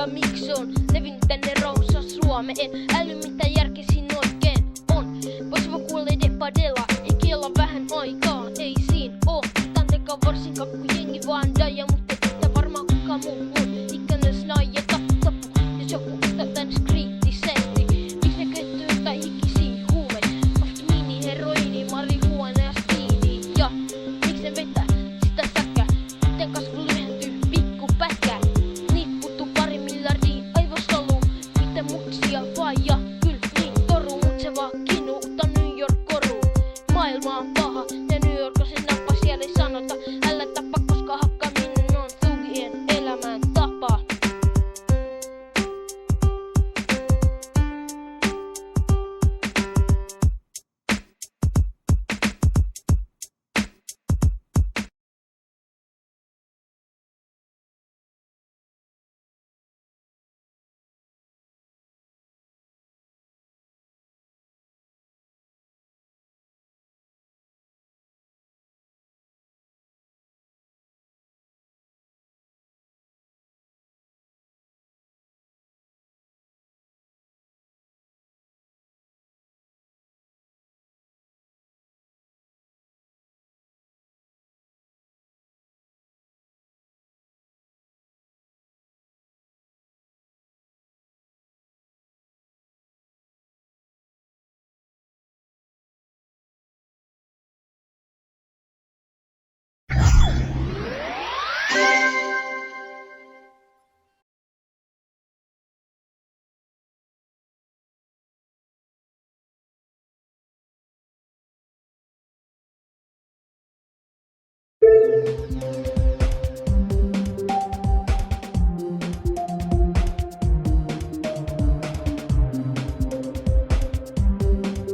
ja miksi on levinnyt tänne rauhassa Suomeen. Äly mitä järki siinä oikein on. Vois vaan kuulee depadella, ei kiella vähän aikaa. Ei siin oo tantekaan varsinkaan kun jengi vaan daja. Mut ei tiedä varmaan kukaan muu mun ikäinen snaija tappu. Jos joku ottaa tän kriittisesti, miks ne käyttää jotain hikisiä huumeita? Afkiniini, heroini, marihuana ja stiini. Ja miks ne vetää sitä säkkää? Miten kasvu lyhentyy pikku pätkää? Niit puuttuu 2 miljardia aivosoluu. Miten mutsia vaija? Kyl niin toru, mut se vaan kinuuttaa New York koru. Maailma on paha ja New York on se nappa, siellä ei sanota älä tapa, koska hakkaaminen on thugien elämän tapa.